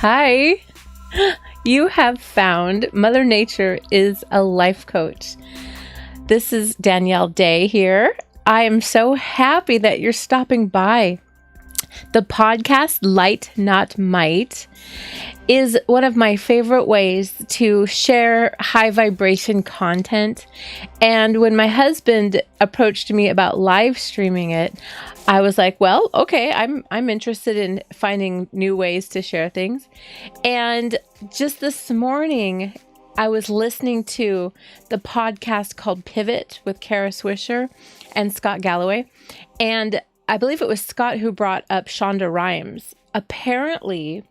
Hi, you have found Mother Nature is a life coach. This is Danielle Day here. I am so happy that you're stopping by. The podcast Light Not Might is one of my favorite ways to share high vibration content. And when my husband approached me about live streaming it, I was like, well, okay, I'm interested in finding new ways to share things. And just this morning, I was listening to the podcast called Pivot with Kara Swisher and Scott Galloway. And I believe it was Scott who brought up Shonda Rhimes. Apparently,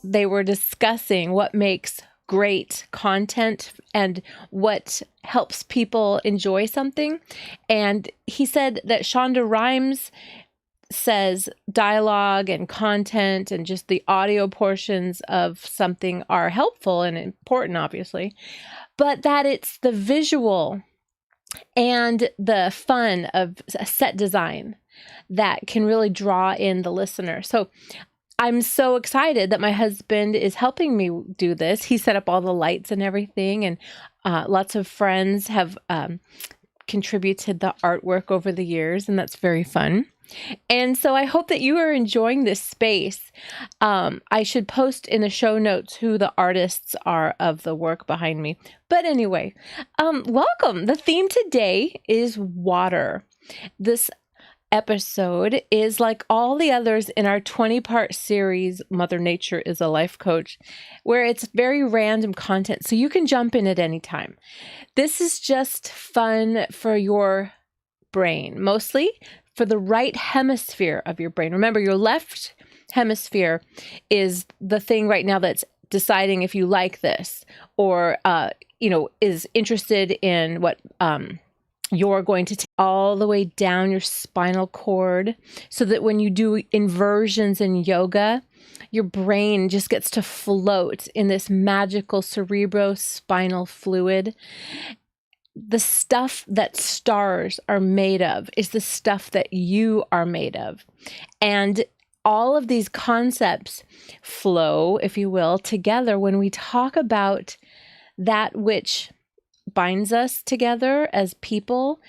they were discussing what makes great content and what helps people enjoy something. And he said that Shonda Rhimes says dialogue and content and just the audio portions of something are helpful and important, obviously, but that it's the visual and the fun of a set design that can really draw in the listener. So I'm so excited that my husband is helping me do this. He set up all the lights and everything, and lots of friends have contributed the artwork over the years, and that's very fun. And so I hope that you are enjoying this space. I should post in the show notes who the artists are of the work behind me. But anyway, welcome. The theme today is water. This episode is like all the others in our 20-part series, Mother Nature is a Life Coach, where it's very random content, so you can jump in at any time. This is just fun for your brain, mostly for the right hemisphere of your brain. Remember, your left hemisphere is the thing right now that's deciding if you like this or, is interested in what you're going to take all the way down your spinal cord so that when you do inversions in yoga, your brain just gets to float in this magical cerebrospinal fluid. The stuff that stars are made of is the stuff that you are made of. And all of these concepts flow, if you will, together when we talk about that which binds us together as people,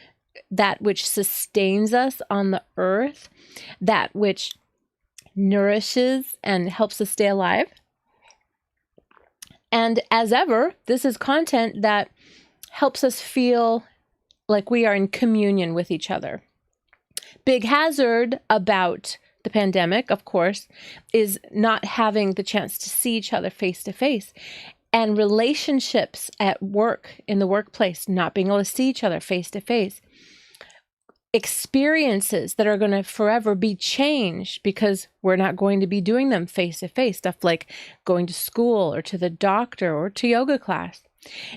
that which sustains us on the earth, that which nourishes and helps us stay alive. And as ever, this is content that helps us feel like we are in communion with each other. Big hazard about the pandemic, of course, is not having the chance to see each other face to face. And relationships at work, in the workplace, not being able to see each other face to face. Experiences that are going to forever be changed because we're not going to be doing them face to face. Stuff like going to school or to the doctor or to yoga class.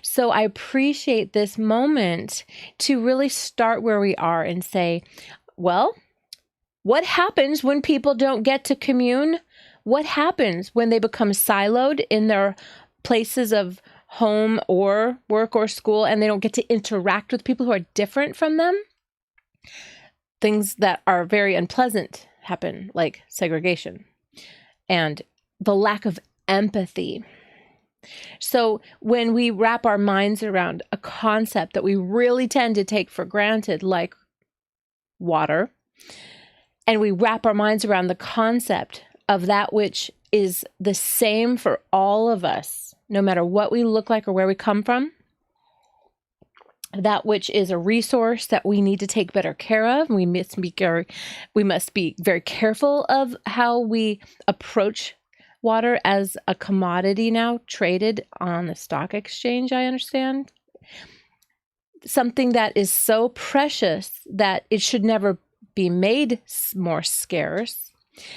So I appreciate this moment to really start where we are and say, well, what happens when people don't get to commune? What happens when they become siloed in their places of home or work or school, and they don't get to interact with people who are different from them? Things that are very unpleasant happen, like segregation and the lack of empathy. So when we wrap our minds around a concept that we really tend to take for granted, like water, and we wrap our minds around the concept of that which is the same for all of us, no matter what we look like or where we come from, that which is a resource that we need to take better care of. We must be very careful of how we approach water as a commodity now traded on the stock exchange, I understand. Something that is so precious that it should never be made more scarce.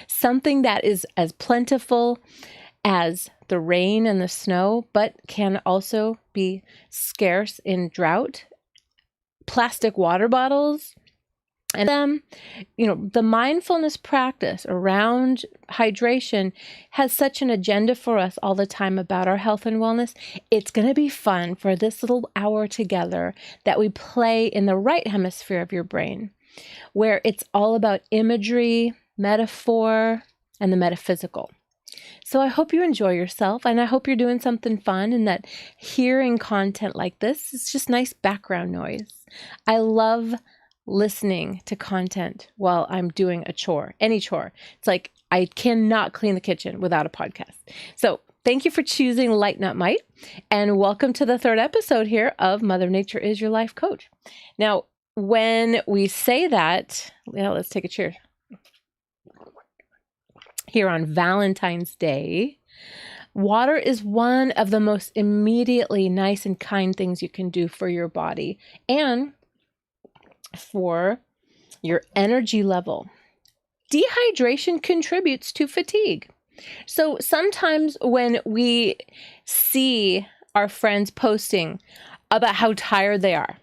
Something that is as plentiful as the rain and the snow, but can also be scarce in drought. Plastic water bottles, and the mindfulness practice around hydration has such an agenda for us all the time about our health and wellness. It's going to be fun for this little hour together that we play in the right hemisphere of your brain, where it's all about imagery, metaphor, and the metaphysical. So I hope you enjoy yourself, and I hope you're doing something fun, and that hearing content like this is just nice background noise. I love listening to content while I'm doing a chore, any chore. It's like I cannot clean the kitchen without a podcast. So thank you for choosing Light Not Might, and welcome to the third episode here of Mother Nature is Your Life Coach. Now, when we say that, let's take a cheers. Here on Valentine's Day, water is one of the most immediately nice and kind things you can do for your body and for your energy level. Dehydration contributes to fatigue. So sometimes when we see our friends posting about how tired they are,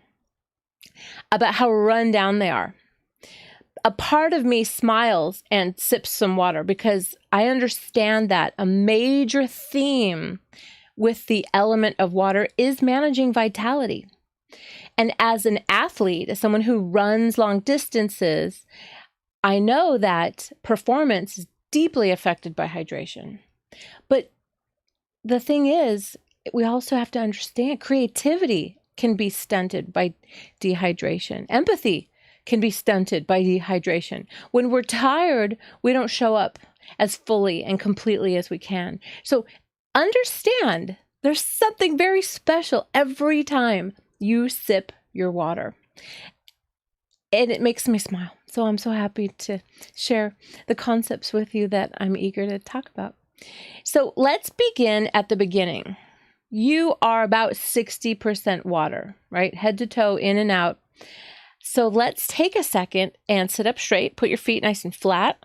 about how run down they are, a part of me smiles and sips some water because I understand that a major theme with the element of water is managing vitality. And as an athlete, as someone who runs long distances, I know that performance is deeply affected by hydration. But the thing is, we also have to understand creativity can be stunted by dehydration. Empathy can be stunted by dehydration. When we're tired, we don't show up as fully and completely as we can. So understand there's something very special every time you sip your water. And it makes me smile. So I'm so happy to share the concepts with you that I'm eager to talk about. So let's begin at the beginning. You are about 60% water, right? Head to toe, in and out. So let's take a second and sit up straight. Put your feet nice and flat.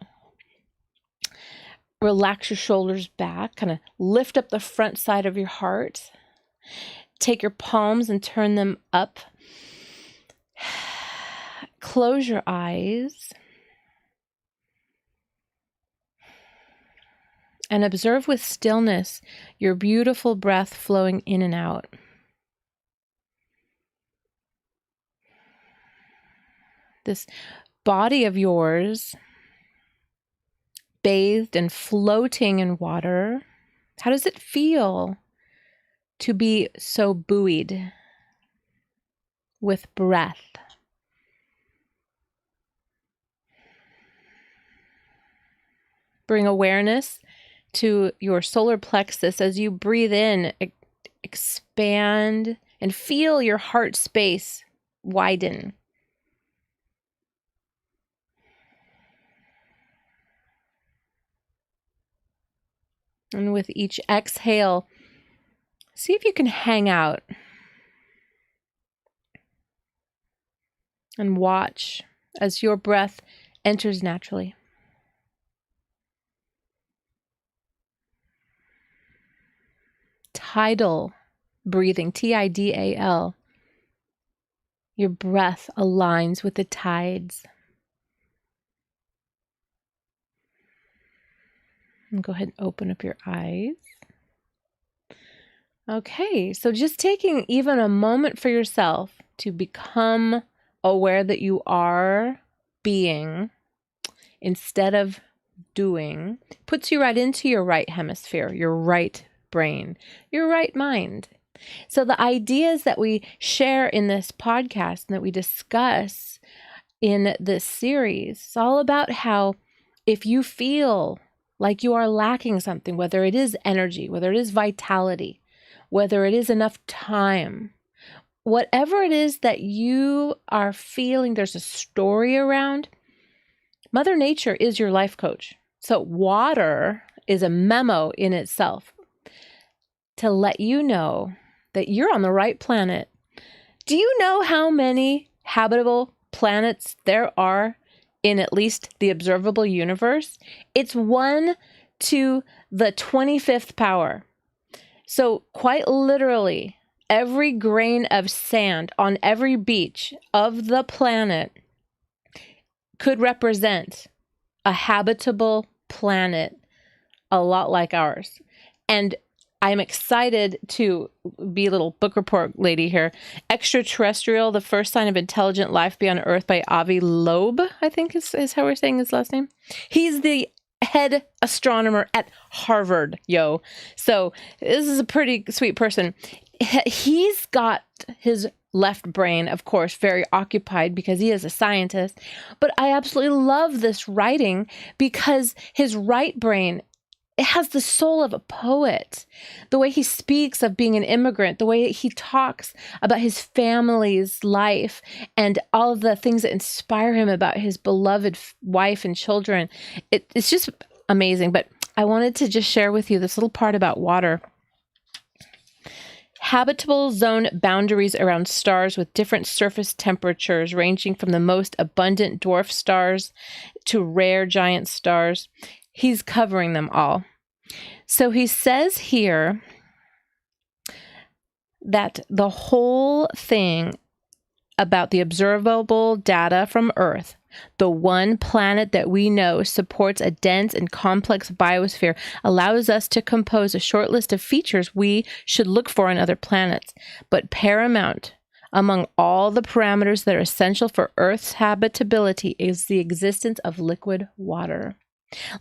Relax your shoulders back. Kind of lift up the front side of your heart. Take your palms and turn them up. Close your eyes. And observe with stillness your beautiful breath flowing in and out. This body of yours, bathed and floating in water, how does it feel to be so buoyed with breath? Bring awareness to your solar plexus as you breathe in, expand, and feel your heart space widen. And with each exhale, see if you can hang out and watch as your breath enters naturally. Tidal breathing, Tidal. Your breath aligns with the tides. And go ahead and open up your eyes. Okay, so just taking even a moment for yourself to become aware that you are being instead of doing puts you right into your right hemisphere, your right brain, your right mind. So the ideas that we share in this podcast and that we discuss in this series, it's all about how if you feel like you are lacking something, whether it is energy, whether it is vitality, whether it is enough time, whatever it is that you are feeling there's a story around, Mother Nature is your life coach. So water is a memo in itself to let you know that you're on the right planet. Do you know how many habitable planets there are in at least the observable universe? It's 1 to the 25th power. So quite literally, every grain of sand on every beach of the planet could represent a habitable planet, a lot like ours. And I'm excited to be a little book report lady here. Extraterrestrial, the first sign of intelligent life beyond Earth by Avi Loeb, I think is how we're saying his last name. He's the head astronomer at Harvard, yo. So this is a pretty sweet person. He's got his left brain, of course, very occupied because he is a scientist. But I absolutely love this writing because his right brain, it has the soul of a poet. The way he speaks of being an immigrant, the way he talks about his family's life and all of the things that inspire him about his beloved wife and children. It's just amazing. But I wanted to just share with you this little part about water. Habitable zone boundaries around stars with different surface temperatures ranging from the most abundant dwarf stars to rare giant stars. He's covering them all. So he says here that the whole thing about the observable data from Earth, the one planet that we know supports a dense and complex biosphere, allows us to compose a short list of features we should look for in other planets. But paramount among all the parameters that are essential for Earth's habitability is the existence of liquid water.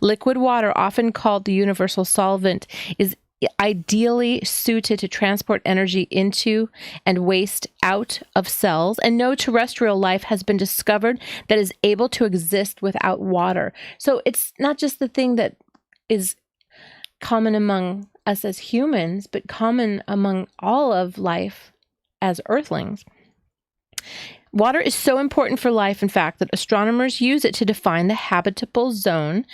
Liquid water, often called the universal solvent, is ideally suited to transport energy into and waste out of cells, and no terrestrial life has been discovered that is able to exist without water. So it's not just the thing that is common among us as humans, but common among all of life as earthlings. Water is so important for life, in fact, that astronomers use it to define the habitable zone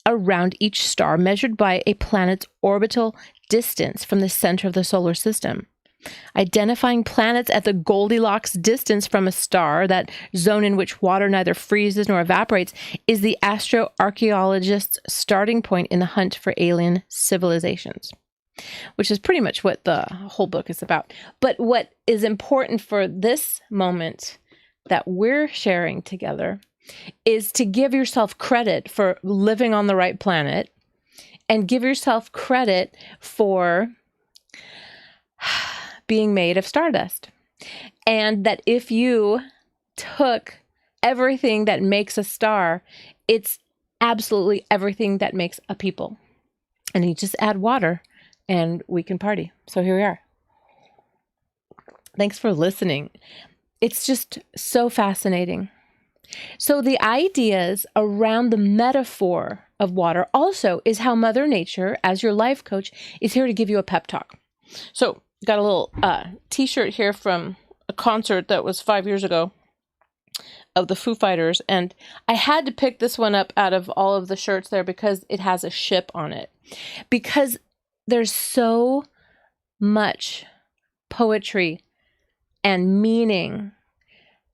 around each star, measured by a planet's orbital distance from the center of the solar system. Identifying planets at the Goldilocks distance from a star, that zone in which water neither freezes nor evaporates, is the astroarchaeologist's starting point in the hunt for alien civilizations, which is pretty much what the whole book is about. But what is important for this moment that we're sharing together is to give yourself credit for living on the right planet, and give yourself credit for being made of stardust. And that if you took everything that makes a star, it's absolutely everything that makes a people. And you just add water and we can party. So here we are. Thanks for listening. It's just so fascinating. So the ideas around the metaphor of water also is how Mother Nature, as your life coach, is here to give you a pep talk. So got a little t-shirt here from a concert that was 5 years ago of the Foo Fighters. And I had to pick this one up out of all of the shirts there because it has a ship on it. Because there's so much poetry and meaning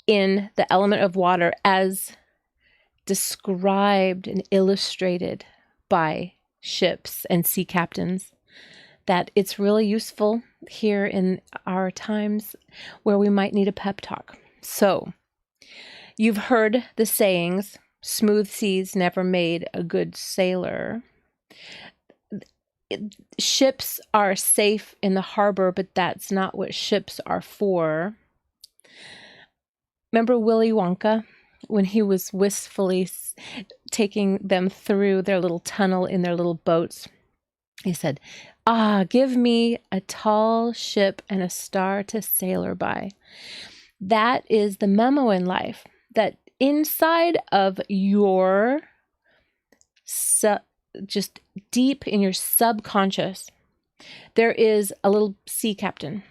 in the element of water as described and illustrated by ships and sea captains, that it's really useful here in our times where we might need a pep talk. So, you've heard the sayings, smooth seas never made a good sailor. Ships are safe in the harbor, but that's not what ships are for. Remember Willy Wonka when he was wistfully taking them through their little tunnel in their little boats? He said, give me a tall ship and a star to sail her by. That is the memo in life, that inside of your, just deep in your subconscious, there is a little sea captain.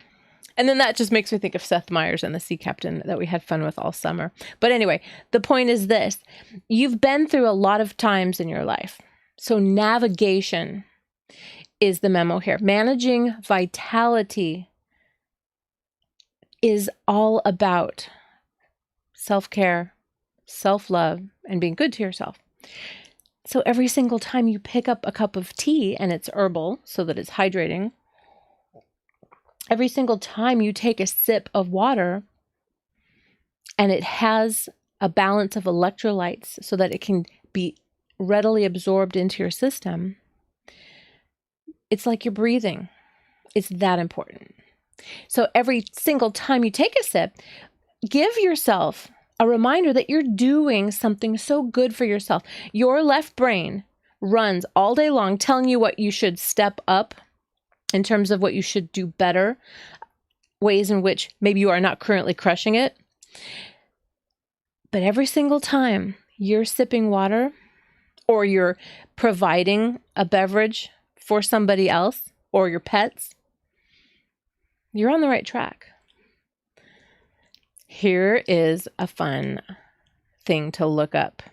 And then that just makes me think of Seth Meyers and the sea captain that we had fun with all summer. But anyway, the point is this. You've been through a lot of times in your life. So navigation is the memo here. Managing vitality is all about self-care, self-love, and being good to yourself. So every single time you pick up a cup of tea and it's herbal so that it's hydrating, every single time you take a sip of water and it has a balance of electrolytes so that it can be readily absorbed into your system, it's like you're breathing. It's that important. So every single time you take a sip, give yourself a reminder that you're doing something so good for yourself. Your left brain, runs all day long telling you what you should step up in terms of what you should do better, ways in which maybe you are not currently crushing it. But every single time you're sipping water or you're providing a beverage for somebody else or your pets, you're on the right track. Here is a fun thing to look up.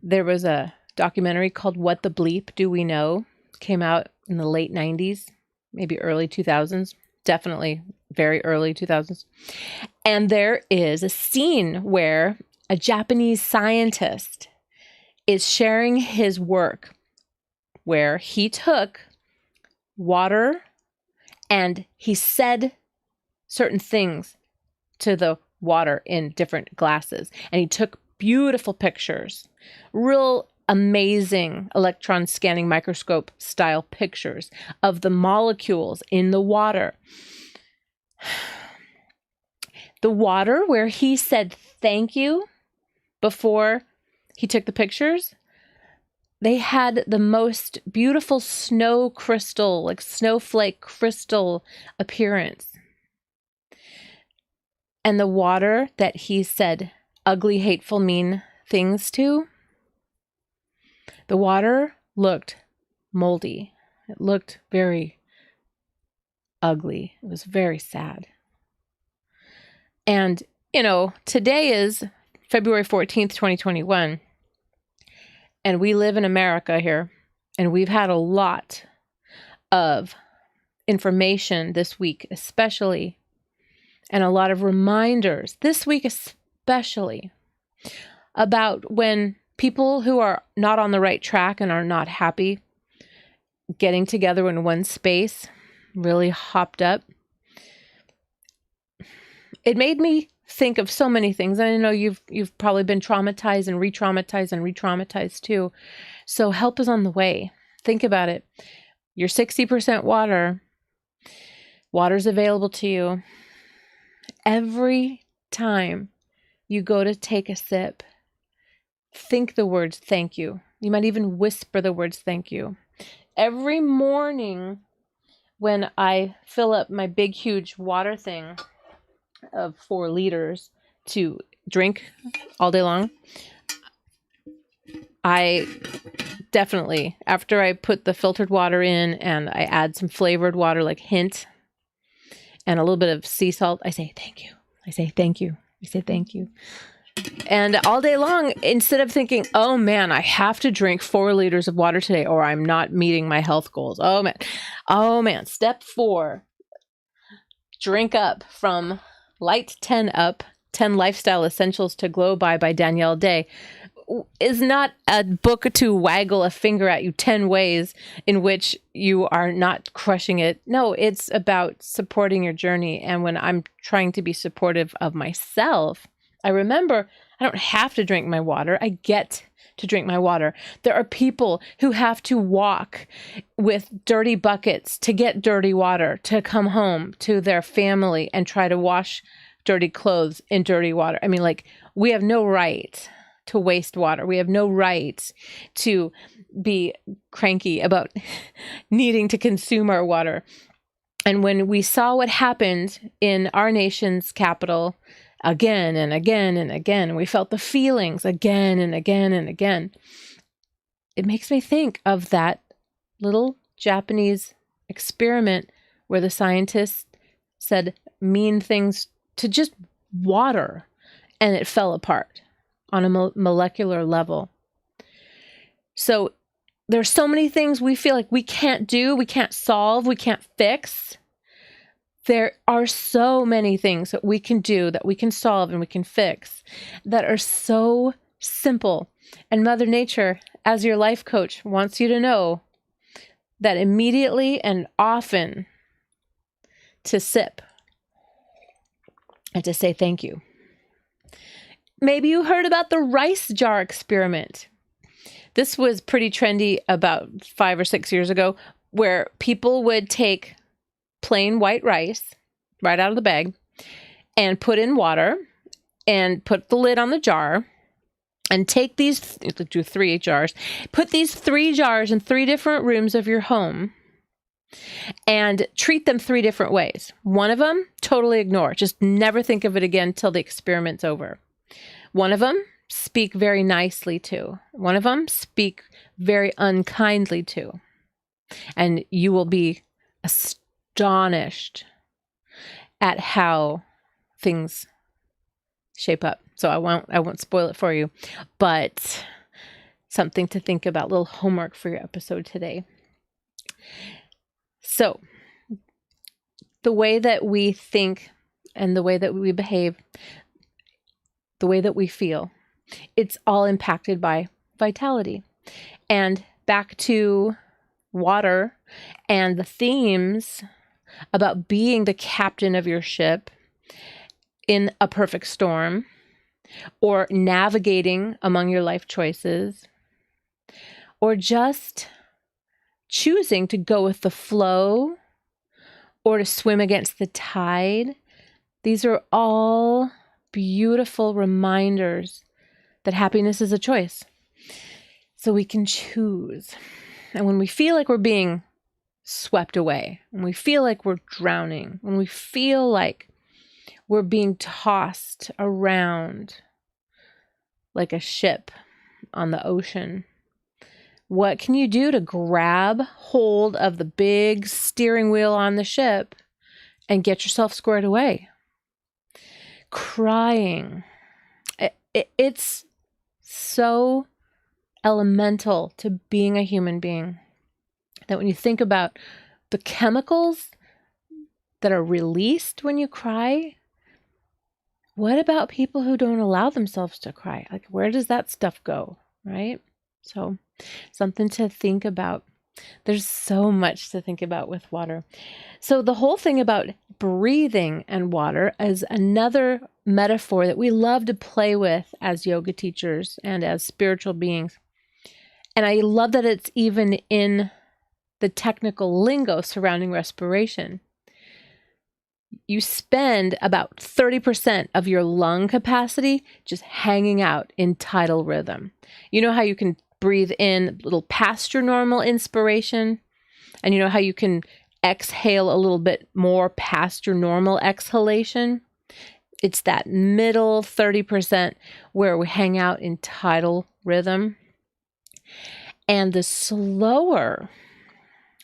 There was a documentary called What the Bleep Do We Know? Came out in the late 90s, maybe early 2000s, definitely very early 2000s. And there is a scene where a Japanese scientist is sharing his work where he took water and he said certain things to the water in different glasses. And he took beautiful pictures, real amazing electron scanning microscope style pictures of the molecules in the water. The water where he said thank you before he took the pictures, they had the most beautiful snow crystal, like snowflake crystal appearance. And the water that he said ugly, hateful, mean things to, the water looked moldy. It looked very ugly. It was very sad. And, today is February 14th, 2021. And we live in America here. And we've had a lot of information this week, especially, and a lot of reminders this week, especially, about when people who are not on the right track and are not happy getting together in one space, really hopped up. It made me think of so many things. I know you've probably been traumatized and re-traumatized too. So help is on the way. Think about it. You're 60% water. Water's available to you. Every time you go to take a sip, think the words thank you. You might even whisper the words thank you. Every morning when I fill up my big, huge water thing of 4 liters to drink all day long, I definitely, after I put the filtered water in and I add some flavored water like hint and a little bit of sea salt, I say thank you. I say thank you. I say thank you. And all day long, instead of thinking, oh man, I have to drink 4 liters of water today or I'm not meeting my health goals. Oh man. Step 4, drink up from Light 10 Up, 10 Lifestyle Essentials to Glow by Danielle Day, is not a book to waggle a finger at you 10 ways in which you are not crushing it. No, it's about supporting your journey. And when I'm trying to be supportive of myself, I remember I don't have to drink my water. I get to drink my water. There are people who have to walk with dirty buckets to get dirty water, to come home to their family and try to wash dirty clothes in dirty water. I mean, we have no right to waste water. We have no right to be cranky about needing to consume our water. And when we saw what happened in our nation's capital again and again and again, we felt the feelings again and again and again, it makes me think of that little Japanese experiment where the scientists said mean things to just water and it fell apart on a molecular level. So there's so many things we feel like we can't do, we can't solve, we can't fix. There are so many things that we can do, that we can solve and we can fix, that are so simple. And Mother Nature, as your life coach, wants you to know that immediately and often to sip and to say thank you. Maybe you heard about the rice jar experiment. This was pretty trendy about 5 or 6 years ago, where people would take plain white rice right out of the bag and put in water and put the lid on the jar And take these, do 3 jars, put these 3 jars in 3 different rooms of your home and treat them 3 different ways. One of them, totally ignore. Just never think of it again till the experiment's over. One of them, speak very nicely to. One of them, speak very unkindly to. And you will be astonished at how things shape up. So I won't spoil it for you, but something to think about, little homework for your episode today. So the way that we think and the way that we behave, the way that we feel, it's all impacted by vitality. And back to water and the themes about being the captain of your ship in a perfect storm, or navigating among your life choices, or just choosing to go with the flow or to swim against the tide. These are all beautiful reminders that happiness is a choice. So we can choose. And when we feel like we're being swept away, when we feel like we're drowning, when we feel like we're being tossed around like a ship on the ocean, what can you do to grab hold of the big steering wheel on the ship and get yourself squared away? Crying. It's so elemental to being a human being that when you think about the chemicals that are released when you cry, what about people who don't allow themselves to cry? Like, where does that stuff go, right? So something to think about. There's so much to think about with water. So the whole thing about breathing and water is another metaphor that we love to play with as yoga teachers and as spiritual beings. And I love that it's even in the technical lingo surrounding respiration. You spend about 30% of your lung capacity just hanging out in tidal rhythm. You know how you can breathe in a little past your normal inspiration, and you know how you can exhale a little bit more past your normal exhalation? It's that middle 30% where we hang out in tidal rhythm. And the slower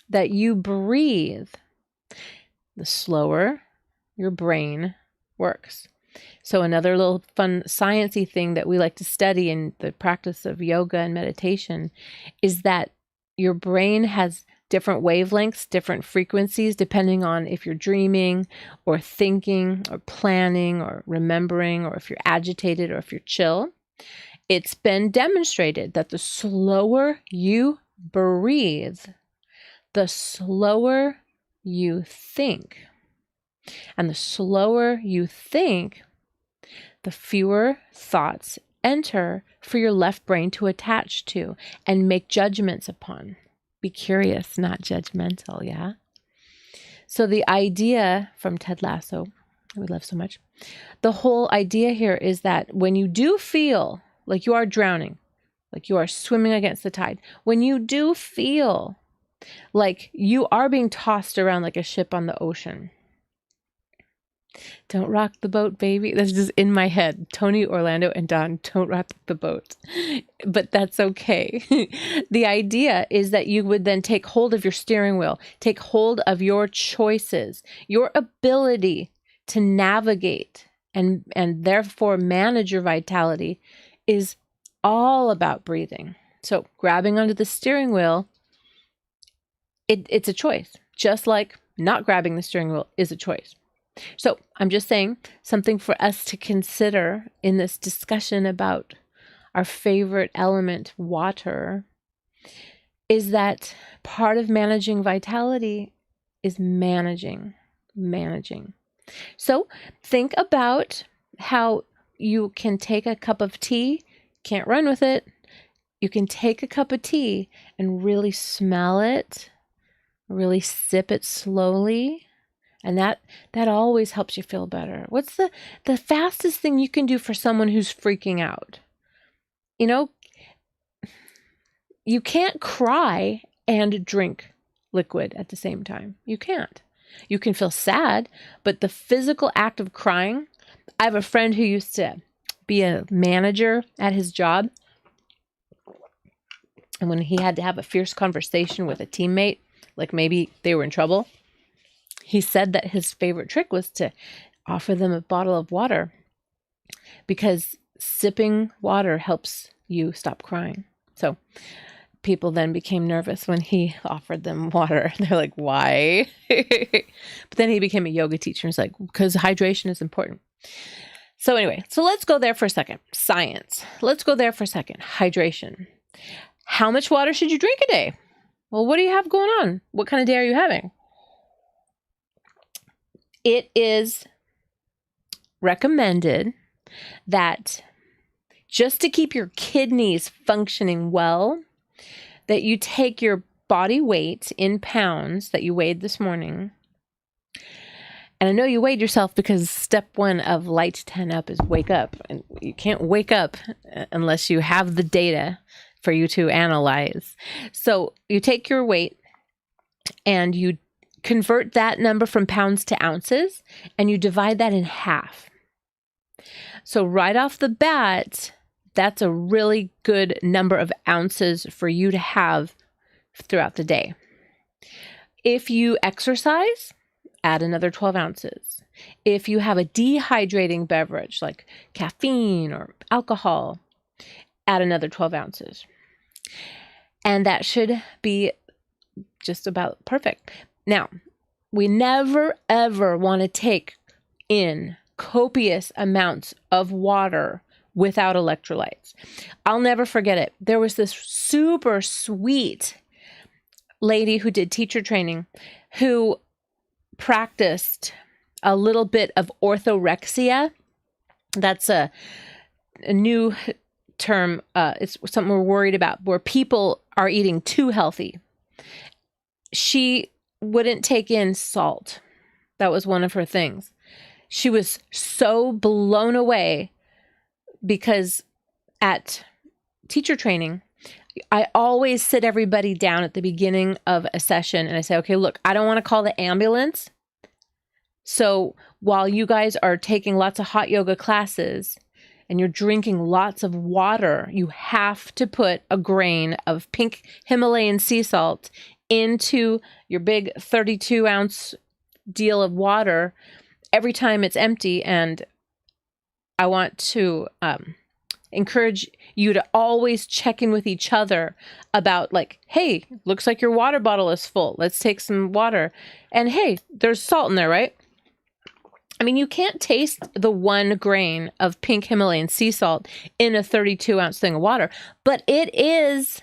that you breathe, the slower your brain works. So another little fun sciencey thing that we like to study in the practice of yoga and meditation is that your brain has different wavelengths, different frequencies, depending on if you're dreaming or thinking or planning or remembering, or if you're agitated or if you're chill. It's been demonstrated that the slower you breathe, the slower you think. And the slower you think, the fewer thoughts enter for your left brain to attach to and make judgments upon. Be curious, not judgmental, yeah? So the idea from Ted Lasso, we love so much, the whole idea here is that when you do feel like you are drowning, like you are swimming against the tide, when you do feel like you are being tossed around like a ship on the ocean, don't rock the boat, baby. That's just in my head. Tony, Orlando, and Don, don't rock the boat. But that's okay. The idea is that you would then take hold of your steering wheel, take hold of your choices, your ability to navigate and therefore manage your vitality is all about breathing. So grabbing onto the steering wheel, it's a choice, just like not grabbing the steering wheel is a choice. So I'm just saying something for us to consider in this discussion about our favorite element, water, is that part of managing vitality is managing. So think about how you can take a cup of tea, can't run with it. You can take a cup of tea and really smell it, really sip it slowly. And that always helps you feel better. What's the fastest thing you can do for someone who's freaking out? you know, you can't cry and drink liquid at the same time. You can't. You can feel sad, but the physical act of crying, I have a friend who used to be a manager at his job. And when he had to have a fierce conversation with a teammate, like maybe they were in trouble, he said that his favorite trick was to offer them a bottle of water because sipping water helps you stop crying. So people then became nervous when he offered them water. They're like, why? But then he became a yoga teacher. He's like, because hydration is important. So anyway, so let's go there for a second. Science. Let's go there for a second. Hydration. How much water should you drink a day? Well, what do you have going on? What kind of day are you having? It is recommended that just to keep your kidneys functioning well, that you take your body weight in pounds that you weighed this morning. And I know you weighed yourself because step 1 of Light 10 Up is wake up. And you can't wake up unless you have the data for you to analyze. So you take your weight and you convert that number from pounds to ounces, and you divide that in half. So right off the bat, that's a really good number of ounces for you to have throughout the day. If you exercise, add another 12 ounces. If you have a dehydrating beverage like caffeine or alcohol, add another 12 ounces. And that should be just about perfect. Now, we never, ever want to take in copious amounts of water without electrolytes. I'll never forget it. There was this super sweet lady who did teacher training who practiced a little bit of orthorexia. That's a new term. It's something we're worried about, where people are eating too healthy. She wouldn't take in salt. That was one of her things. She was so blown away because at teacher training, I always sit everybody down at the beginning of a session and I say, okay, look, I don't want to call the ambulance. So while you guys are taking lots of hot yoga classes and you're drinking lots of water, you have to put a grain of pink Himalayan sea salt into your big 32-ounce deal of water every time it's empty. And I want to encourage you to always check in with each other about like, hey, looks like your water bottle is full. Let's take some water. And hey, there's salt in there, right? I mean, you can't taste the 1 grain of pink Himalayan sea salt in a 32-ounce thing of water, but it is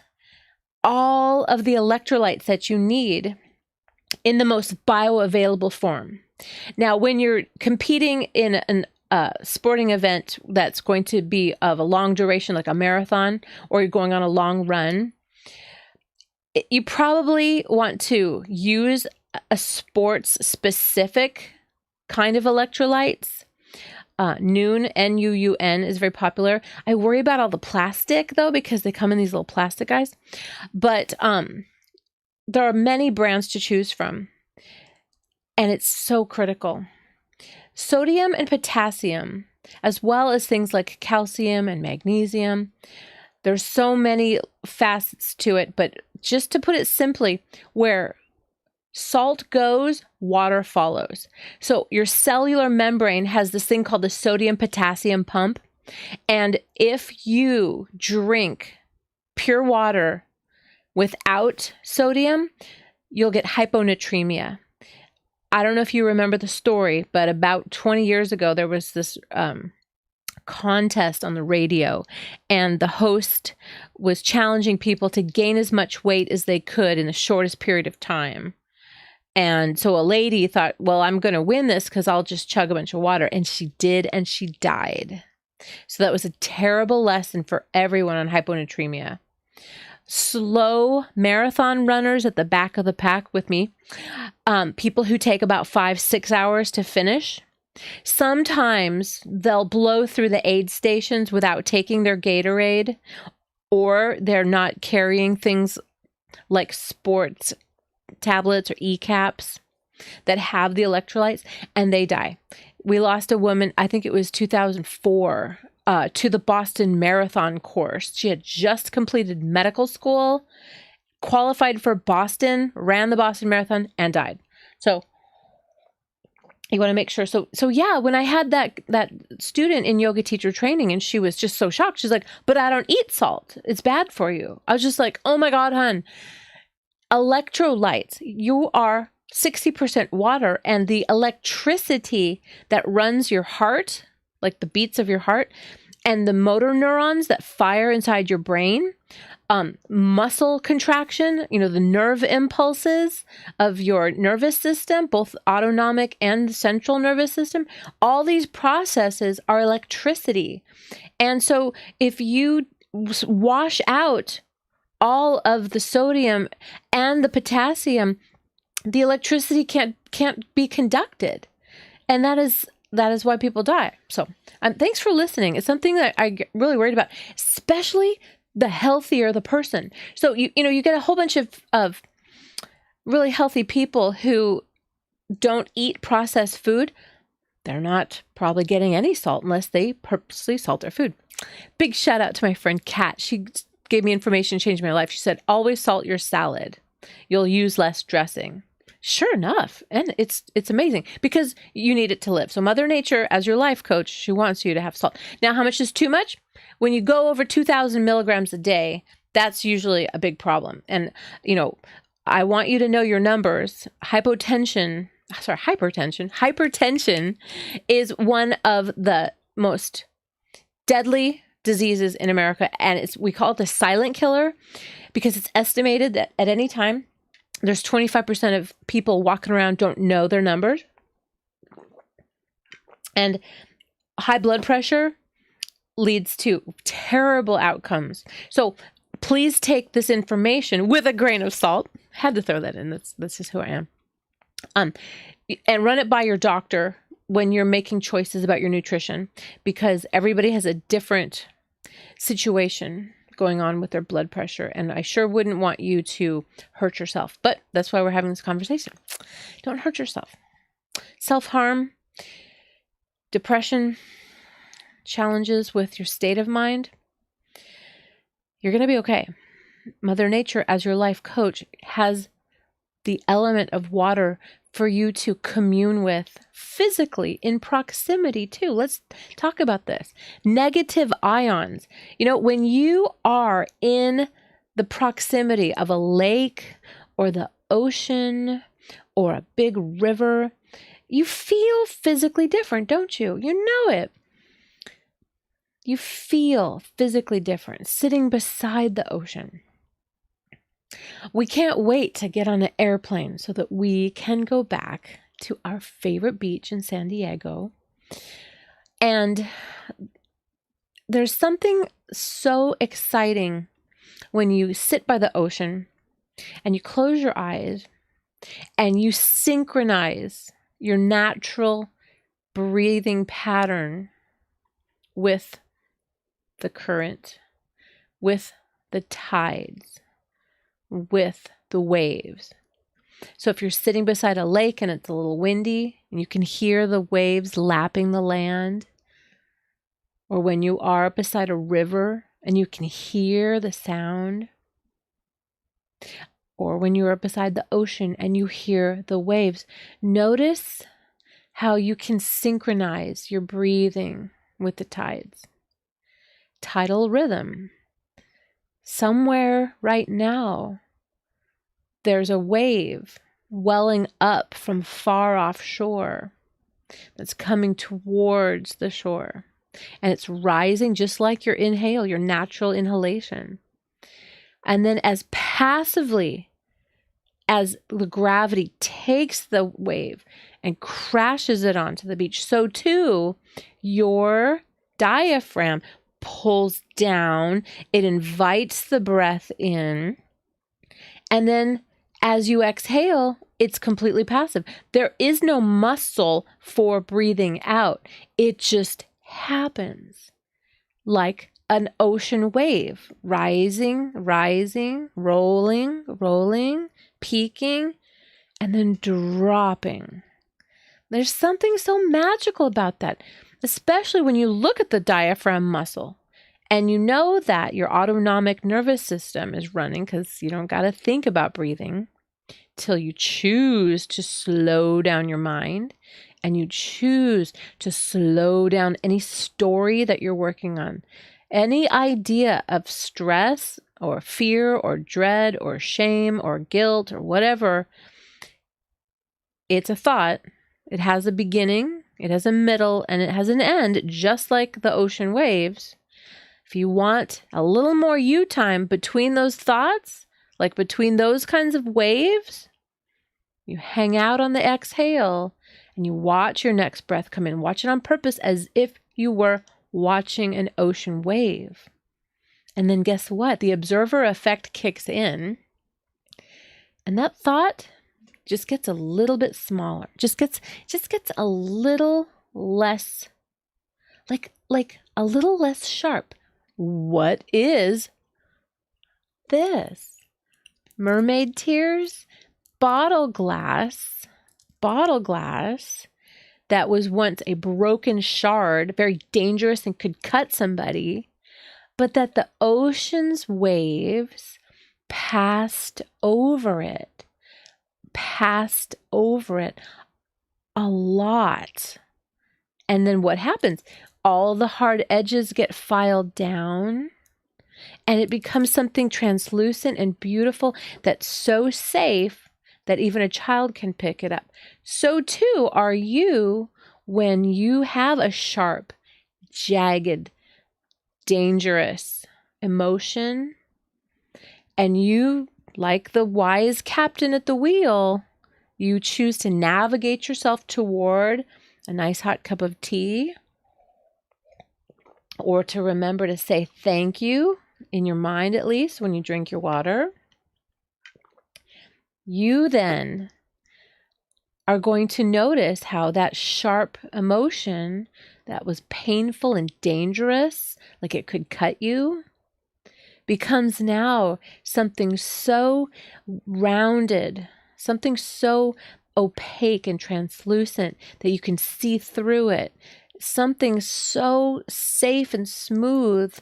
all of the electrolytes that you need in the most bioavailable form. Now, when you're competing in a sporting event that's going to be of a long duration, like a marathon, or you're going on a long run, you probably want to use a sports-specific kind of electrolytes. Nuun, N-U-U-N, is very popular. I worry about all the plastic, though, because they come in these little plastic guys. But there are many brands to choose from, and it's so critical. Sodium and potassium, as well as things like calcium and magnesium. There's so many facets to it, but just to put it simply, where salt goes, water follows. So your cellular membrane has this thing called the sodium-potassium pump. And if you drink pure water without sodium, you'll get hyponatremia. I don't know if you remember the story, but about 20 years ago, there was this contest on the radio, and the host was challenging people to gain as much weight as they could in the shortest period of time. And so a lady thought, well, I'm going to win this because I'll just chug a bunch of water. And she did, and she died. So that was a terrible lesson for everyone on hyponatremia. Slow marathon runners at the back of the pack with me, people who take about 5-6 hours to finish, Sometimes they'll blow through the aid stations without taking their Gatorade, or they're not carrying things like sports tablets or E-caps that have the electrolytes, and they die. We lost a woman, I think it was 2004, to the Boston Marathon course. She had just completed medical school, qualified for Boston, ran the Boston Marathon, and died. So you want to make sure. So yeah, when I had that student in yoga teacher training, and she was just so shocked. She's like, "But I don't eat salt. It's bad for you." I was just like, "Oh my God, hun. Electrolytes. You are 60% water, and the electricity that runs your heart, like the beats of your heart, and the motor neurons that fire inside your brain, muscle contraction, the nerve impulses of your nervous system, both autonomic and central nervous system, all these processes are electricity. And so if you wash out all of the sodium and the potassium, the electricity can't be conducted. And that is why people die. So thanks for listening. It's something that I get really worried about, especially the healthier the person. So you get a whole bunch of really healthy people who don't eat processed food. They're not probably getting any salt unless they purposely salt their food. Big shout out to my friend Kat. She gave me information, changed my life. She said, always salt your salad. You'll use less dressing. Sure enough. And it's amazing because you need it to live. So Mother Nature, as your life coach, she wants you to have salt. Now, how much is too much? When you go over 2,000 milligrams a day, that's usually a big problem. And, I want you to know your numbers. Hypertension is one of the most deadly diseases in America. And we call it the silent killer because it's estimated that at any time, there's 25% of people walking around don't know their numbers. And high blood pressure leads to terrible outcomes. So please take this information with a grain of salt. Had to throw that in. That's just who I am. And run it by your doctor when you're making choices about your nutrition, because everybody has a different situation going on with their blood pressure. And I sure wouldn't want you to hurt yourself. But that's why we're having this conversation. Don't hurt yourself. Self-harm, depression, challenges with your state of mind, you're going to be okay. Mother Nature, as your life coach, has the element of water for you to commune with physically in proximity too. Let's talk about this. Negative ions. When you are in the proximity of a lake or the ocean or a big river, you feel physically different, don't you? You know it. You feel physically different sitting beside the ocean. We can't wait to get on an airplane so that we can go back to our favorite beach in San Diego. And there's something so exciting when you sit by the ocean and you close your eyes and you synchronize your natural breathing pattern with the current, with the tides, with the waves. So if you're sitting beside a lake and it's a little windy and you can hear the waves lapping the land, or when you are beside a river and you can hear the sound, or when you are beside the ocean and you hear the waves, notice how you can synchronize your breathing with the tides. Tidal rhythm. Somewhere right now, there's a wave welling up from far offshore that's coming towards the shore. And it's rising just like your inhale, your natural inhalation. And then as passively as the gravity takes the wave and crashes it onto the beach, so too your diaphragm pulls down, it invites the breath in, and then as you exhale, it's completely passive. There is no muscle for breathing out. It just happens like an ocean wave, rising, rolling, peaking, and then dropping. There's something so magical about that, especially when you look at the diaphragm muscle and you know that your autonomic nervous system is running, because you don't got to think about breathing till you choose to slow down your mind and you choose to slow down any story that you're working on. Any idea of stress or fear or dread or shame or guilt or whatever, it's a thought. It has a beginning, it has a middle, and it has an end, just like the ocean waves. If you want a little more you time between those thoughts, like between those kinds of waves, you hang out on the exhale and you watch your next breath come in. Watch it on purpose as if you were watching an ocean wave. And then guess what? The observer effect kicks in. And that thought just gets a little bit smaller. Just gets a little less, like a little less sharp. What is this? Mermaid tears? Bottle glass that was once a broken shard, very dangerous and could cut somebody, but that the ocean's waves passed over it a lot. And then what happens? All the hard edges get filed down, and it becomes something translucent and beautiful that's so safe that even a child can pick it up. So too are you when you have a sharp, jagged, dangerous emotion, and you, like the wise captain at the wheel, you choose to navigate yourself toward a nice hot cup of tea, or to remember to say thank you in your mind, at least when you drink your water. You then are going to notice how that sharp emotion that was painful and dangerous, like it could cut you, becomes now something so rounded, something so opaque and translucent that you can see through it, something so safe and smooth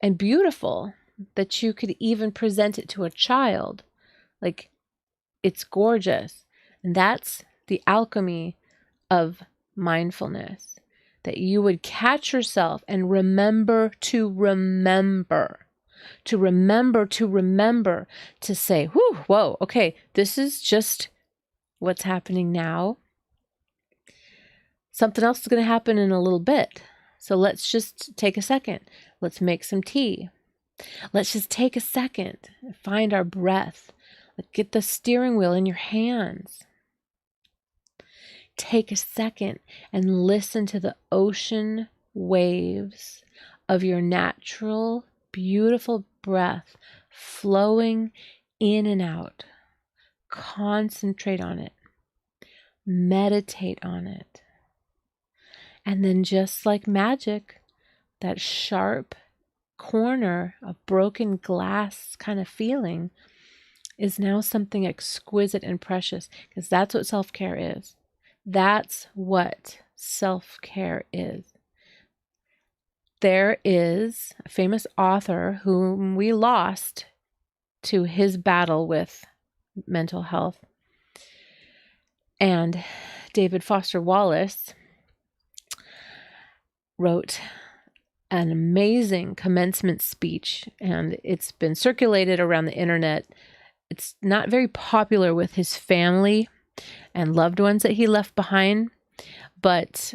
and beautiful that you could even present it to a child. Like, it's gorgeous. And that's the alchemy of mindfulness, that you would catch yourself and remember to say, whoa, okay, this is just what's happening now. Something else is going to happen in a little bit. So let's just take a second. Let's make some tea. Let's just take a second and find our breath. Get the steering wheel in your hands. Take a second and listen to the ocean waves of your natural, beautiful breath flowing in and out. Concentrate on it. Meditate on it. And then, just like magic, that sharp corner of broken glass kind of feeling is now something exquisite and precious, because that's what self-care is. That's what self-care is. There is a famous author whom we lost to his battle with mental health, and David Foster Wallace wrote an amazing commencement speech, and it's been circulated around the internet. It's not very popular with his family and loved ones that he left behind, but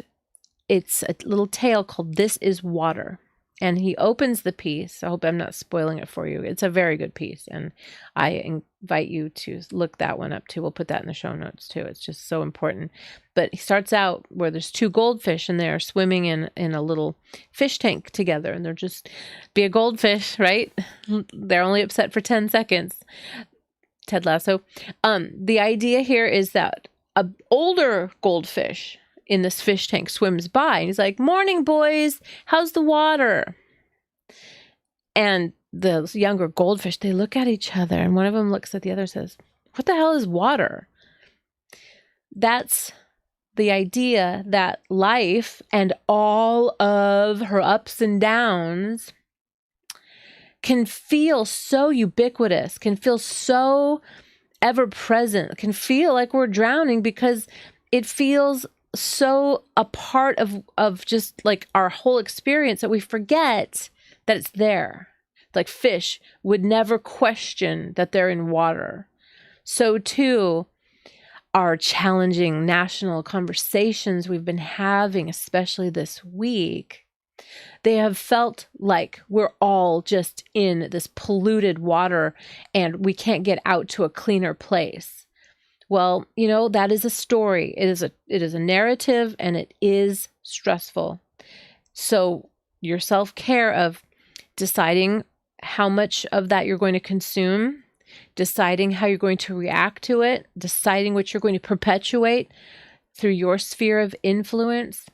it's a little tale called This Is Water. And he opens the piece. I hope I'm not spoiling it for you. It's a very good piece, and I invite you to look that one up too. We'll put that in the show notes too. It's just so important. But he starts out where there's two goldfish and they're swimming in a little fish tank together, and they're just be a goldfish, right? They're only upset for 10 seconds. Ted Lasso. The idea here is that a older goldfish in this fish tank swims by and he's like, "Morning, boys. How's the water?" And the younger goldfish, they look at each other and one of them looks at the other and says, "What the hell is water?" That's the idea that life and all of her ups and downs can feel so ubiquitous, can feel so ever present, can feel like we're drowning because it feels so a part of just like our whole experience that we forget that it's there. Like fish would never question that they're in water. So too, our challenging national conversations we've been having, especially this week, they have felt like we're all just in this polluted water and we can't get out to a cleaner place. Well, that is a story. It is a narrative and it is stressful. So your self-care of deciding how much of that you're going to consume, deciding how you're going to react to it, deciding what you're going to perpetuate through your sphere of influence,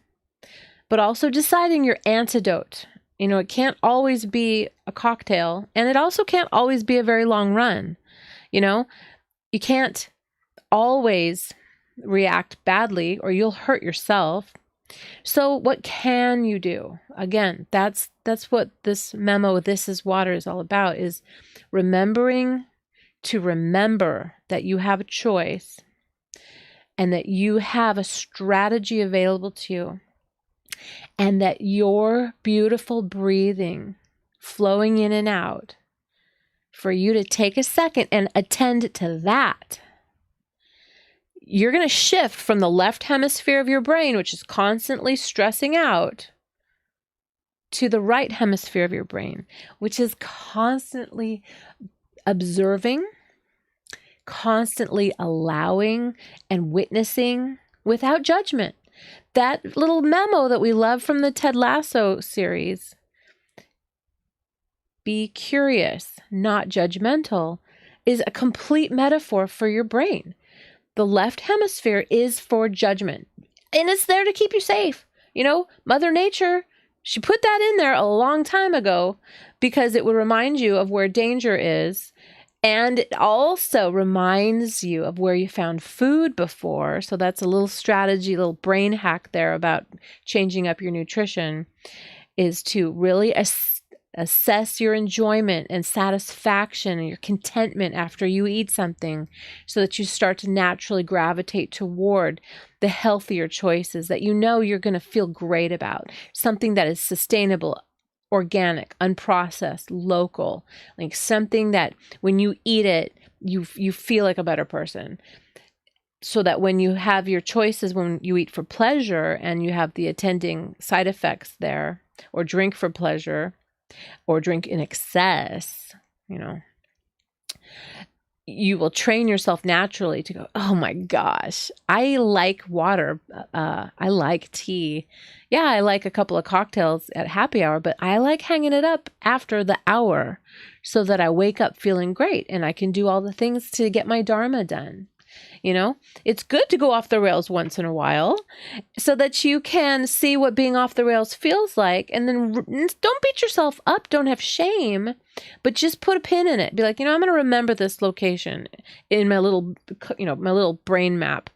but also deciding your antidote. It can't always be a cocktail, and it also can't always be a very long run. You can't always react badly or you'll hurt yourself. So what can you do? Again, that's what this memo, This is Water, is all about, is remembering to remember that you have a choice and that you have a strategy available to you and that your beautiful breathing flowing in and out, for you to take a second and attend to that. You're going to shift from the left hemisphere of your brain, which is constantly stressing out, to the right hemisphere of your brain, which is constantly observing, constantly allowing and witnessing without judgment. That little memo that we love from the Ted Lasso series, be curious, not judgmental, is a complete metaphor for your brain. The left hemisphere is for judgment, and it's there to keep you safe. Mother Nature, she put that in there a long time ago because it would remind you of where danger is. And it also reminds you of where you found food before. So that's a little strategy, little brain hack there about changing up your nutrition, is to really assess your enjoyment and satisfaction and your contentment after you eat something so that you start to naturally gravitate toward the healthier choices that you're going to feel great about. Something that is sustainable, organic, unprocessed, local, like something that when you eat it, you feel like a better person. So that when you have your choices, when you eat for pleasure and you have the attending side effects there, or drink for pleasure, or drink in excess, you will train yourself naturally to go, "Oh my gosh, I like water. I like tea. Yeah, I like a couple of cocktails at happy hour, but I like hanging it up after the hour so that I wake up feeling great and I can do all the things to get my dharma done." It's good to go off the rails once in a while so that you can see what being off the rails feels like. And then don't beat yourself up. Don't have shame, but just put a pin in it. Be like, I'm going to remember this location in my little, my little brain map.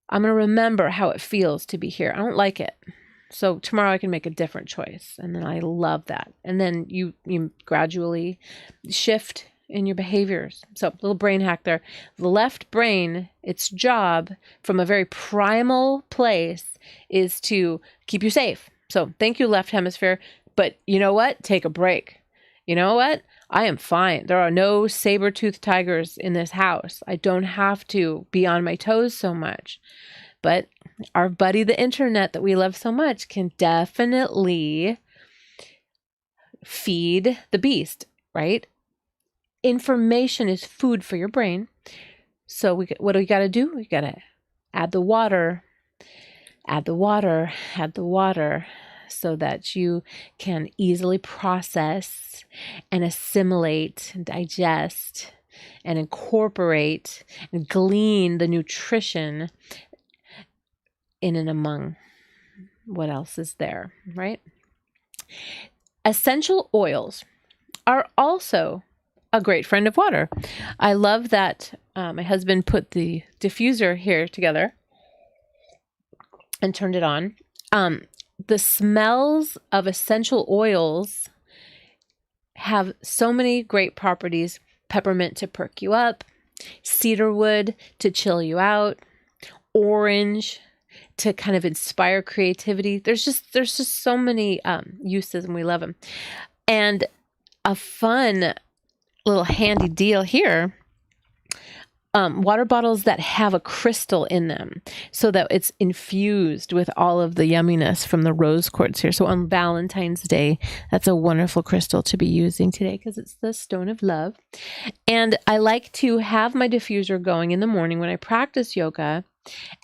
I'm going to remember how it feels to be here. I don't like it. So tomorrow I can make a different choice. And then I love that. And then you gradually shift in your behaviors. So little brain hack there. The left brain, its job from a very primal place is to keep you safe. So thank you, left hemisphere. But you know what? Take a break. You know what? I am fine. There are no saber-toothed tigers in this house. I don't have to be on my toes so much. But our buddy, the internet that we love so much, can definitely feed the beast, right? Information is food for your brain. So what do we got to do? We got to add the water, so that you can easily process and assimilate and digest and incorporate and glean the nutrition in and among what else is there, right? Essential oils are also a great friend of water. I love that my husband put the diffuser here together and turned it on. The smells of essential oils have so many great properties. Peppermint to perk you up, cedarwood to chill you out, orange to kind of inspire creativity. There's just so many uses, and we love them. And a fun little handy deal here, water bottles that have a crystal in them so that it's infused with all of the yumminess from the rose quartz here. So on Valentine's Day, that's a wonderful crystal to be using today because it's the stone of love. And I like to have my diffuser going in the morning when I practice yoga.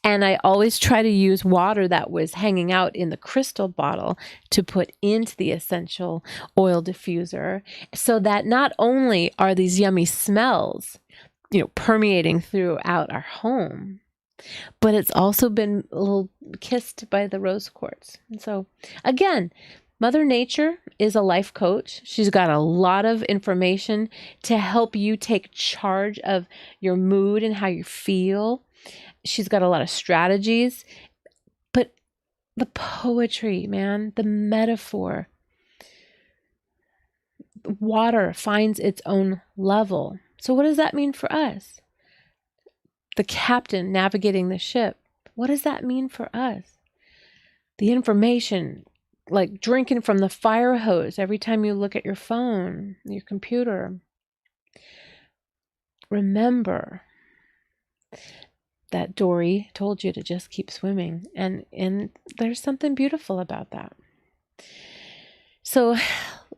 And I always try to use water that was hanging out in the crystal bottle to put into the essential oil diffuser so that not only are these yummy smells, permeating throughout our home, but it's also been a little kissed by the rose quartz. And so again, Mother Nature is a life coach. She's got a lot of information to help you take charge of your mood and how you feel. She's got a lot of strategies, but the poetry, man, the metaphor, water finds its own level. So what does that mean for us? The captain navigating the ship, what does that mean for us? The information, like drinking from the fire hose every time you look at your phone, your computer. Remember that Dory told you to just keep swimming. And there's something beautiful about that. So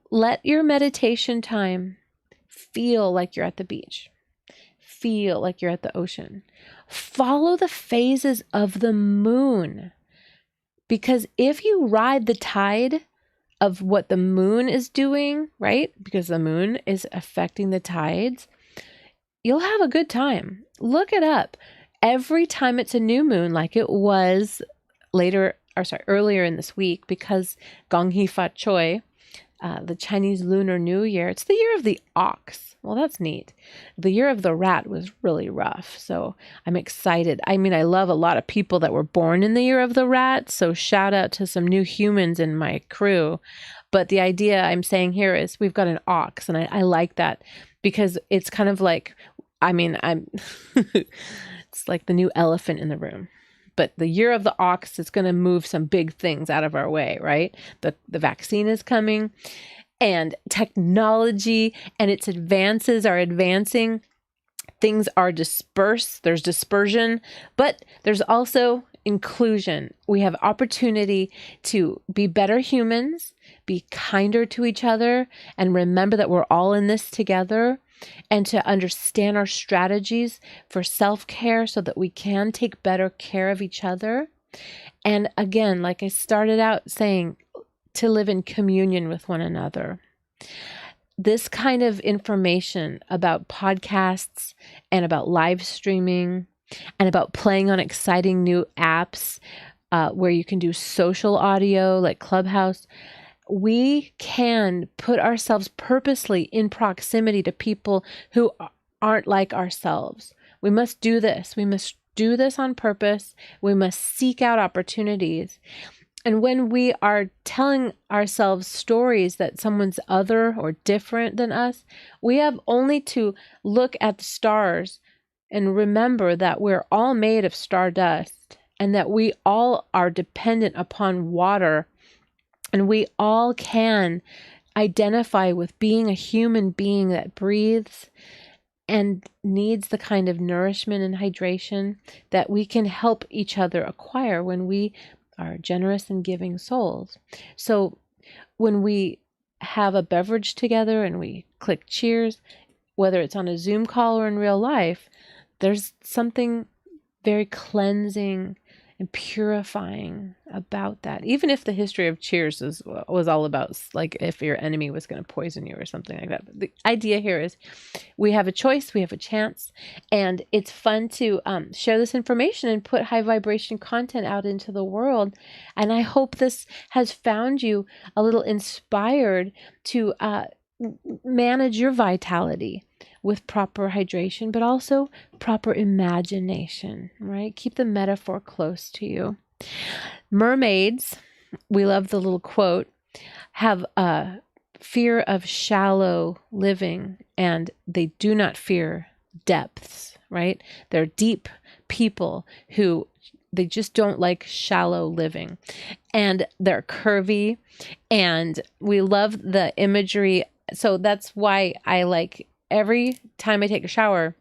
let your meditation time feel like you're at the beach. Feel like you're at the ocean. Follow the phases of the moon. Because if you ride the tide of what the moon is doing, right? Because the moon is affecting the tides, you'll have a good time. Look it up. Every time it's a new moon, like it was earlier in this week, because Gong Hee Fa Choi, the Chinese Lunar New Year, it's the year of the ox. Well, that's neat. The year of the rat was really rough. So I'm excited. I mean, I love a lot of people that were born in the year of the rat. So shout out to some new humans in my crew. But the idea I'm saying here is we've got an ox. And I like that because it's kind of like, it's like the new elephant in the room. But the year of the ox is going to move some big things out of our way, right? The vaccine is coming, and technology and its advances are advancing. Things are dispersed. There's dispersion, but there's also inclusion. We have opportunity to be better humans, be kinder to each other, and remember that we're all in this together, and to understand our strategies for self-care so that we can take better care of each other. And again, like I started out saying, to live in communion with one another. This kind of information about podcasts and about live streaming and about playing on exciting new apps where you can do social audio like Clubhouse, we can put ourselves purposely in proximity to people who aren't like ourselves. We must do this. We must do this on purpose. We must seek out opportunities. And when we are telling ourselves stories that someone's other or different than us, we have only to look at the stars and remember that we're all made of stardust and that we all are dependent upon water. And we all can identify with being a human being that breathes and needs the kind of nourishment and hydration that we can help each other acquire when we are generous and giving souls. So when we have a beverage together and we click cheers, whether it's on a Zoom call or in real life, there's something very cleansing and purifying about that. Even if the history of Cheers was all about like if your enemy was going to poison you or something like that. But the idea here is we have a choice, we have a chance, and it's fun to share this information and put high vibration content out into the world. And I hope this has found you a little inspired to manage your vitality with proper hydration, but also proper imagination, right? Keep the metaphor close to you. Mermaids, we love the little quote, have a fear of shallow living, and they do not fear depths, right? They're deep people who they just don't like shallow living, and they're curvy, and we love the imagery. So that's why I like every time I take a shower,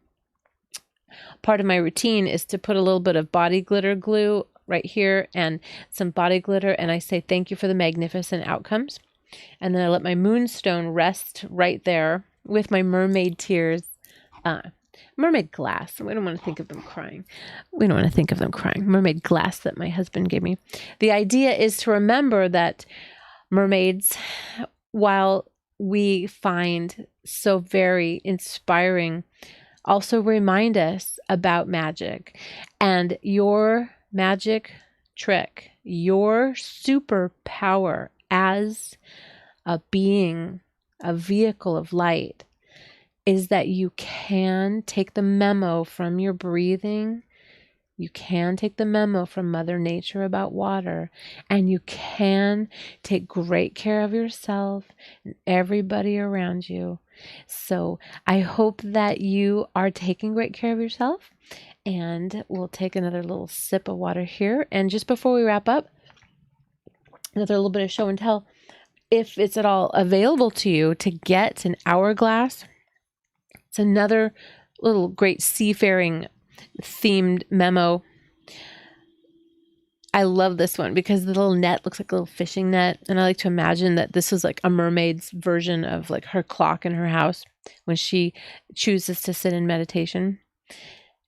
part of my routine is to put a little bit of body glitter glue right here and some body glitter. And I say, thank you for the magnificent outcomes. And then I let my moonstone rest right there with my mermaid tears, mermaid glass. We don't want to think of them crying. Mermaid glass that my husband gave me. The idea is to remember that mermaids, while we find so very inspiring, also remind us about magic. And your magic trick, your superpower as a being, a vehicle of light, is that you can take the memo from your breathing. You can take the memo from Mother Nature about water, and you can take great care of yourself and everybody around you. So I hope that you are taking great care of yourself, and we'll take another little sip of water here. And just before we wrap up, another little bit of show and tell. If it's at all available to you to get an hourglass, it's another little great seafaring themed memo. I love this one because the little net looks like a little fishing net. And I like to imagine that this is like a mermaid's version of like her clock in her house when she chooses to sit in meditation.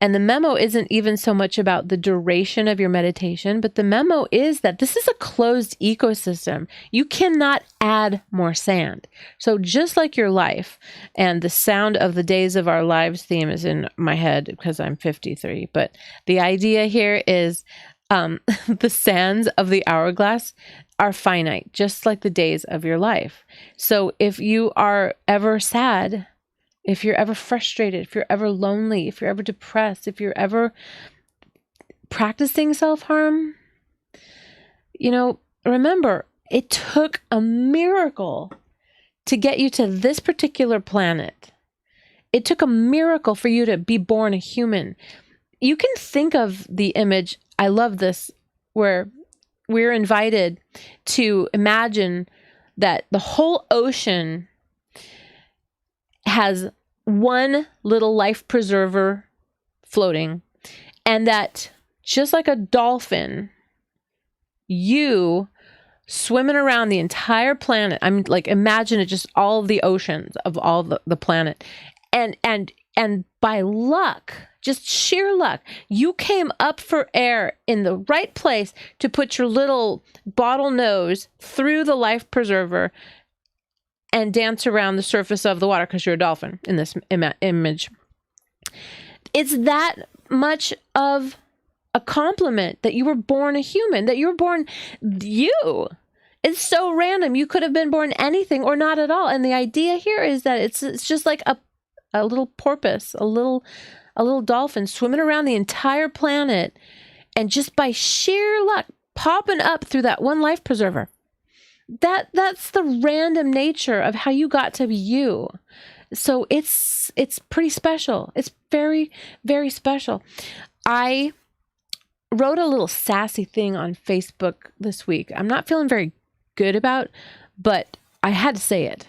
And the memo isn't even so much about the duration of your meditation, but the memo is that this is a closed ecosystem. You cannot add more sand. So just like your life, and the sound of the Days of Our Lives theme is in my head because I'm 53, but the idea here is the sands of the hourglass are finite, just like the days of your life. So if you are ever sad, if you're ever frustrated, if you're ever lonely, if you're ever depressed, if you're ever practicing self-harm, remember, it took a miracle to get you to this particular planet. It took a miracle for you to be born a human. You can think of the image, I love this, where we're invited to imagine that the whole ocean has one little life preserver floating, and that just like a dolphin, you swimming around the entire planet. I'm like, imagine it, just all of the oceans of all the planet. And by luck, just sheer luck, you came up for air in the right place to put your little bottle nose through the life preserver and dance around the surface of the water because you're a dolphin in this image. It's that much of a compliment that you were born a human, that you were born you. It's so random. You could have been born anything or not at all. And the idea here is that it's just like a little porpoise, a little dolphin swimming around the entire planet, and just by sheer luck popping up through that one life preserver. That's the random nature of how you got to be you. So it's pretty special. It's very, very special. I wrote a little sassy thing on Facebook this week. I'm not feeling very good about, but I had to say it.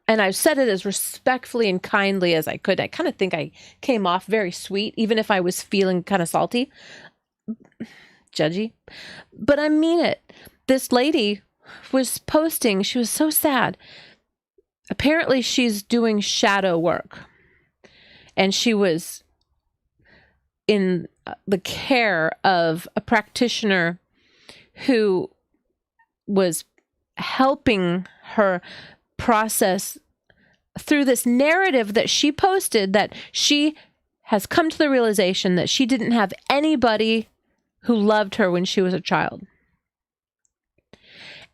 And I've said it as respectfully and kindly as I could. I kind of think I came off very sweet, even if I was feeling kind of salty, judgy. But I mean it. This lady was posting, she was so sad. Apparently she's doing shadow work. And she was in the care of a practitioner who was helping her process through this narrative that she posted, that she has come to the realization that she didn't have anybody who loved her when she was a child.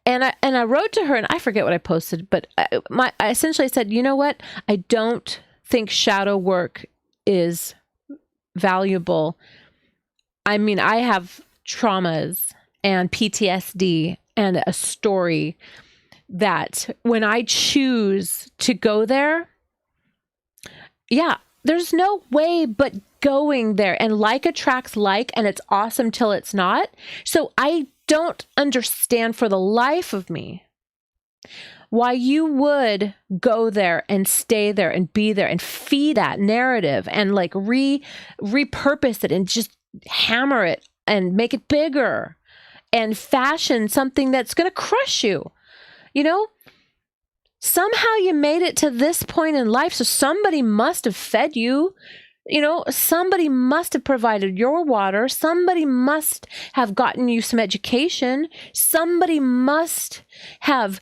And I wrote to her, and I forget what I posted, but I essentially said, you know what? I don't think shadow work is valuable. I mean, I have traumas and PTSD and a story that when I choose to go there, yeah, there's no way but going there. And like attracts like, and it's awesome till it's not. So I don't understand for the life of me why you would go there and stay there and be there and feed that narrative and like repurpose it and just hammer it and make it bigger and fashion something that's going to crush you. You know, somehow you made it to this point in life. So somebody must have fed you. You know, somebody must have provided your water. Somebody must have gotten you some education. Somebody must have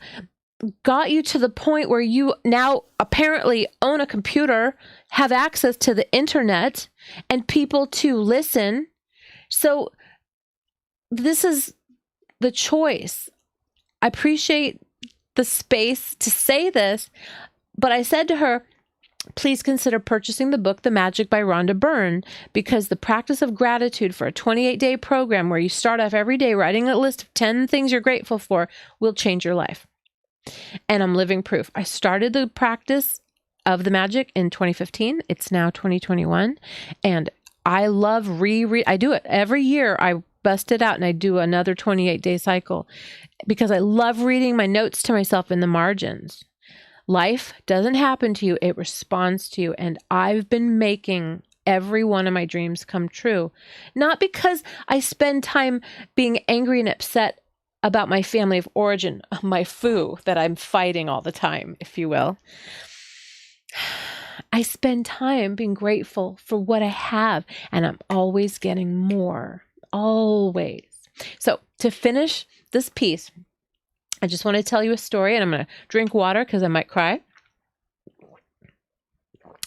got you to the point where you now apparently own a computer, have access to the internet and people to listen. So this is the choice. I appreciate the space to say this, but I said to her, please consider purchasing the book, The Magic by Rhonda Byrne, because the practice of gratitude for a 28-day program where you start off every day writing a list of 10 things you're grateful for will change your life. And I'm living proof. I started the practice of the magic in 2015. It's now 2021. And I love I do it every year. I bust it out and I do another 28-day cycle because I love reading my notes to myself in the margins. Life doesn't happen to you. It responds to you. And I've been making every one of my dreams come true. Not because I spend time being angry and upset about my family of origin, my foo that I'm fighting all the time, if you will. I spend time being grateful for what I have, and I'm always getting more, always. So to finish this piece, I just want to tell you a story, and I'm going to drink water because I might cry.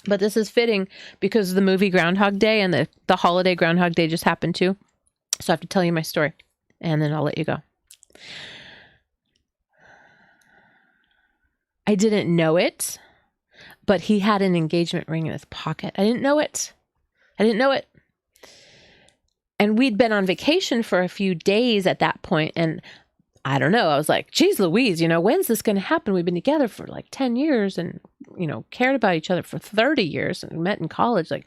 But this is fitting because the movie Groundhog Day and the holiday Groundhog Day just happened too. So I have to tell you my story, and then I'll let you go. I didn't know it, but he had an engagement ring in his pocket. I didn't know it. And we'd been on vacation for a few days at that point, and I don't know. I was like, geez, Louise, when's this going to happen? We've been together for like 10 years and, cared about each other for 30 years and met in college. Like,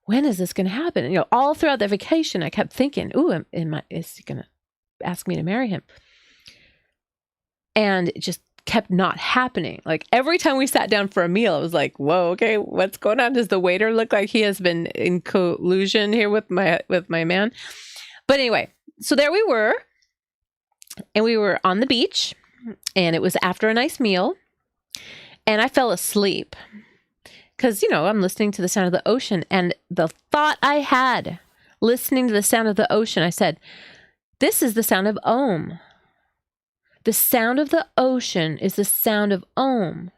when is this going to happen? All throughout the vacation, I kept thinking, ooh, is he going to ask me to marry him? And it just kept not happening. Like every time we sat down for a meal, I was like, whoa, okay, what's going on? Does the waiter look like he has been in collusion here with my man? But anyway, so there we were. And we were on the beach, and it was after a nice meal, and I fell asleep because, I'm listening to the sound of the ocean, and the thought I had listening to the sound of the ocean, I said, this is the sound of Om. The sound of the ocean is the sound of Om.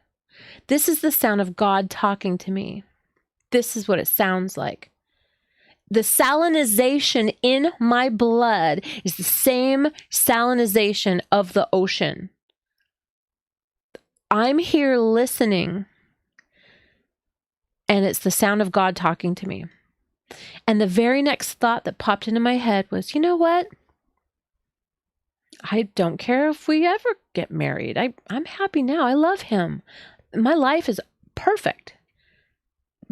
This is the sound of God talking to me. This is what it sounds like. The salinization in my blood is the same salinization of the ocean. I'm here listening, and it's the sound of God talking to me. And the very next thought that popped into my head was, you know what? I don't care if we ever get married. I'm happy now. I love him. My life is perfect.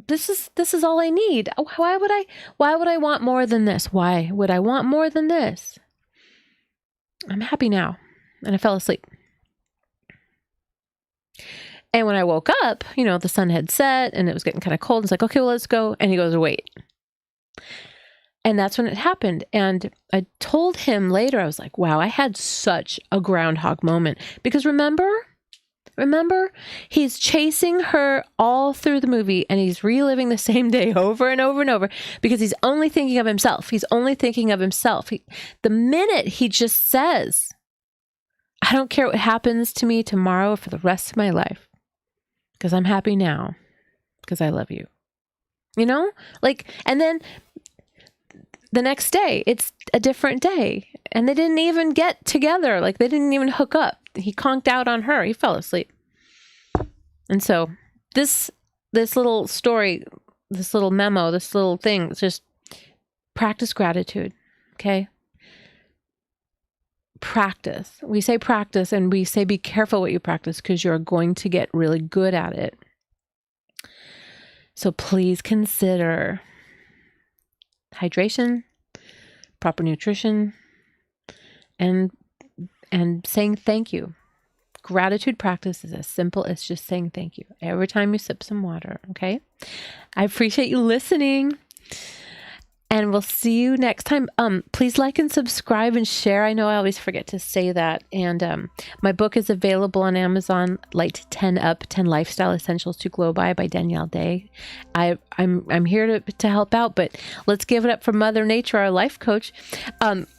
This is all I need. Why would I want more than this? Why would I want more than this? I'm happy now. And I fell asleep. And when I woke up, the sun had set and it was getting kind of cold. It's like, okay, well, let's go. And he goes, wait. And that's when it happened. And I told him later, I was like, wow, I had such a groundhog moment. Because remember, Remember, he's chasing her all through the movie and he's reliving the same day over and over and over because he's only thinking of himself. He's only thinking of himself. The minute he just says, I don't care what happens to me tomorrow or for the rest of my life because I'm happy now because I love you. You know, like, and then the next day it's a different day and they didn't even get together. Like they didn't even hook up. He conked out on her. He fell asleep. And so this little story, this little memo, this little thing, it's just practice gratitude. Okay. Practice. We say practice and we say be careful what you practice because you're going to get really good at it. So please consider hydration, proper nutrition, and saying thank you. Gratitude practice is as simple as just saying thank you every time you sip some water, okay? I appreciate you listening. And we'll see you next time. Please like and subscribe and share. I know I always forget to say that. And my book is available on Amazon, Light 10 Up, 10 Lifestyle Essentials to Glow by Danielle Day. I'm here to help out, but let's give it up for Mother Nature, our life coach.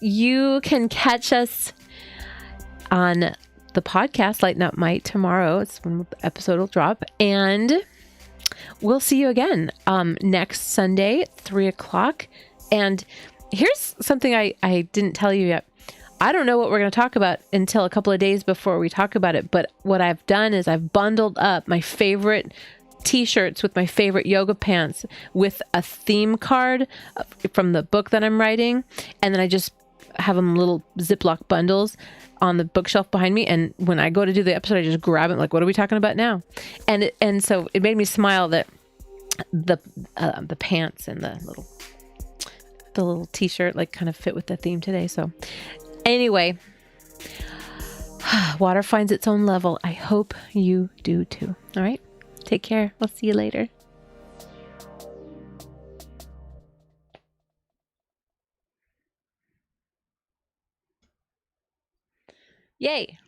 You can catch us on the podcast, Lighten Up Might, tomorrow. It's when the episode will drop. And we'll see you again next Sunday at 3:00. And here's something I didn't tell you yet. I don't know what we're going to talk about until a couple of days before we talk about it. But what I've done is I've bundled up my favorite t-shirts with my favorite yoga pants with a theme card from the book that I'm writing. And then I just have them little Ziploc bundles on the bookshelf behind me. And when I go to do the episode, I just grab it. Like, what are we talking about now? And so it made me smile that the pants and the little t-shirt like kind of fit with the theme today. So anyway, water finds its own level. I hope you do too. All right. Take care. We'll see you later. Yay.